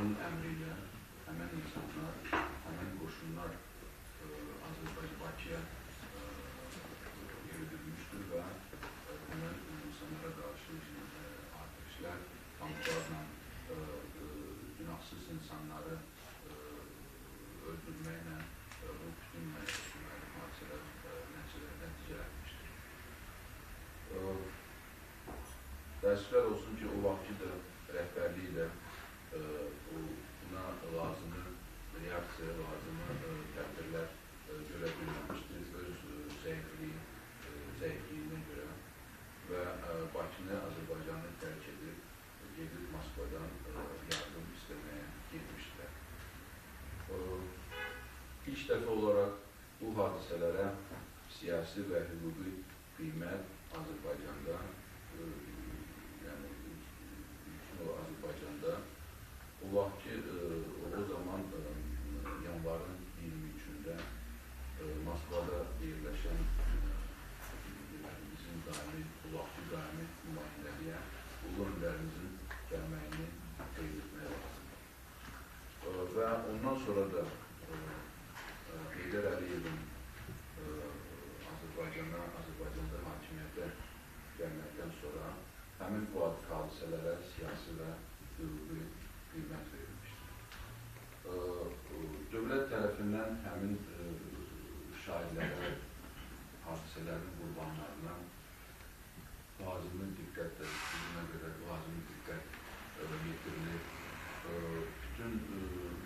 onun əmriyle hemen insanlar, hemen qoşunlar Azərbaycan Bakıya yürüdülmüştür ve hemen insanlara karşı ateşler, tanklarla günahsız insanları öldürməklə bu bütün hadisələr nəticələnmişdir. Təəssüflər olsun ki, o vaxtki da rəhbərliyi də buna lazımı reaksiya, lazımı tədbirlər görə bilməmişdir öz zəifliyinə görə və Bakını, Azərbaycanı tərk edib, gedib Moskvadan yardım istemeye gitmişler. İlk defa olarak bu hadiselere siyasi ve hukuki kıymet Azerbaycan'da, yani Azerbaycan'da o vakti o zaman yanvarın 23'ünde Moskva'da yerleşen bizim daimi, o vakti daimi nümayəndəliyə ulu önlərimizin gəlməyini qeyd etmək lazımdır. Və ondan sonra da Heydər Əliyevin Azərbaycanda hakimiyyətə gəlməkdən sonra həmin bu hadisələrə siyasi və hüquqi qiymət verilmişdir. Dövlət tərəfindən həmin şahidlərə, hadisələrin qurbanlarına lazımlı diqqətlə, bizimə görə lazımlı diqqət yetirilir. Bütün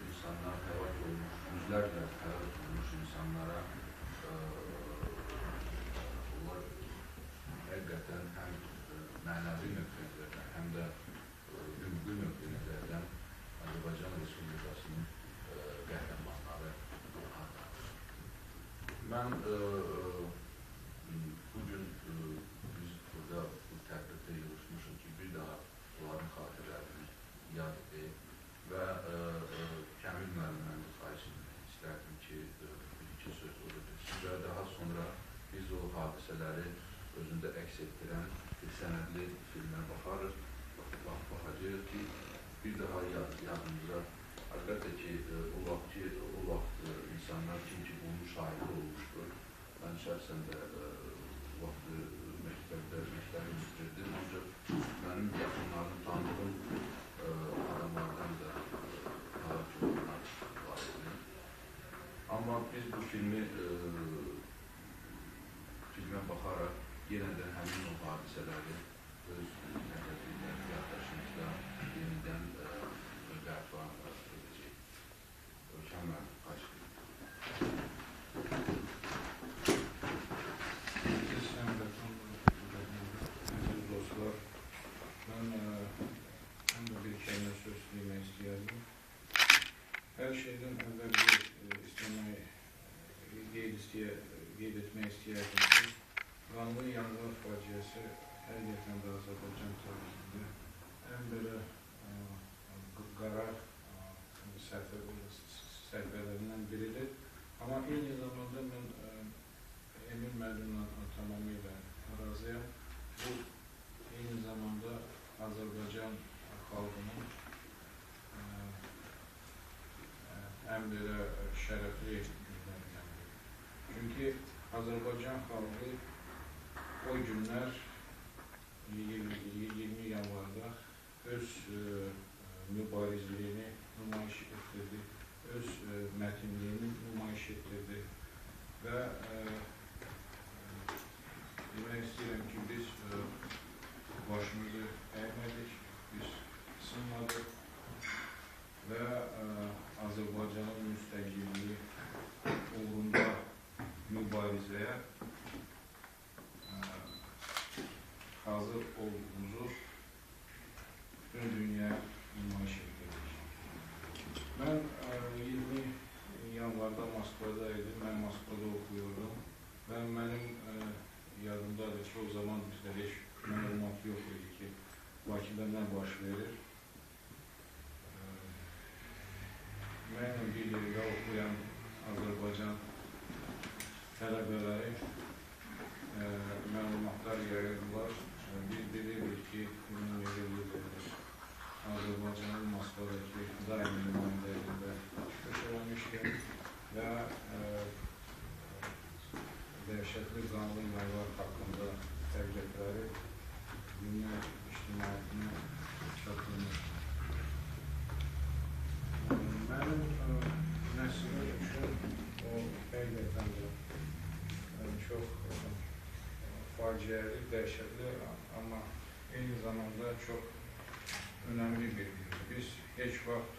insanlar həlak olmuş, yüzlərlə həlak olmuş insanlara onlar həqiqətən həm mənəvi nöqtələrdən, həm də hüquqi nöqtələrdən Azərbaycan Respublikasının qəhrəmanları adlanır. Mən bugün biz burada bu tədbirdə yığışmışıq ki, bir daha onların xatirələrini yad edib və Kəmil müəllimdən xahiş istərdim ki, bir-iki söz olur və daha sonra biz o hadisələri özündə əks etdirən bir sənədli filmə baxacağıq ki, bir daha yadımıza əlbəttə ki, o vaxt insanlar kim ki bunun şahidi olmuşdur. Mən şəxsən də vaxtı məktəbdə məktəbi bitirdim, ancaq mənim yaxınlarım, tanıdığım adamlardan da həlak olanlar var idi. Amma biz bu filmə baxaraq yenə də həmin o hadisələri öz nəzərində, yaddaşımızda yenidən bərpa edəcək. Ölkəm mən başlayayım. Dostlar, ben hem de bir kelime söz söylemek istiyorum. Her şeyden evvel qeyd etmək istəyərdim ki, qanlı yanvar faciəsi həqiqətən də Azərbaycan tarixində ən belə qara səhifələrindən biridir. Amma eyni zamanda mən Emin müəllimlə tamamilə razıyam. Bu eyni zamanda Azərbaycan xalqının ən belə şərəfli günlərdəndir. Çünki Azərbaycan xalqı o günlər 20 yanvarda öz mübarizliyini nümayiş etdirdi, öz mətinliyini nümayiş etdirdi və demək istəyirəm ki, biz başımızı əymədik, biz sınmadıq və Azərbaycanın müstəqilliyi uğrunda mübarizəyə hazır olduğumuzu bütün dünya nümayiş etdirdik. Mən 20 yanvarda Moskvadaydım, mən Moskvada oxuyordum və mənim yadımdadır ki, o zaman bizdə heç məlumat yox idi ki, Bakıda nə baş verir. Mənlə bir yerdə oxuyan Azərbaycan tələbələri məlumatlar yayırdılar. Biz bilirdik ki, Azərbaycanın Moskvadakı daimi faciəli, dəhşətli, amma eyni zamanda çox önemli bir gündür. Biz heç vaxt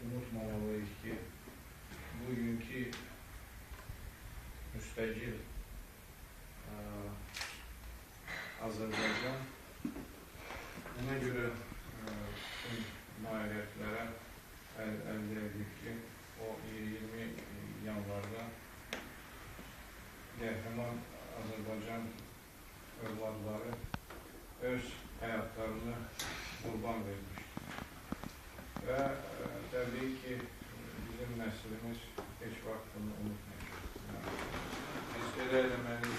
unutmamalıyıq ki, bugünkü müstəqil Azərbaycan ona görə tüm nailiyyətlərə əldə edib ki, o 20 yanvarda qəhrəman Azərbaycan övladları öz həyatlarını qurban vermişdir. Və təbii ki, bizim nəslimiz heç vaxt bunu unutmayacaq. Biz elə eləməliyik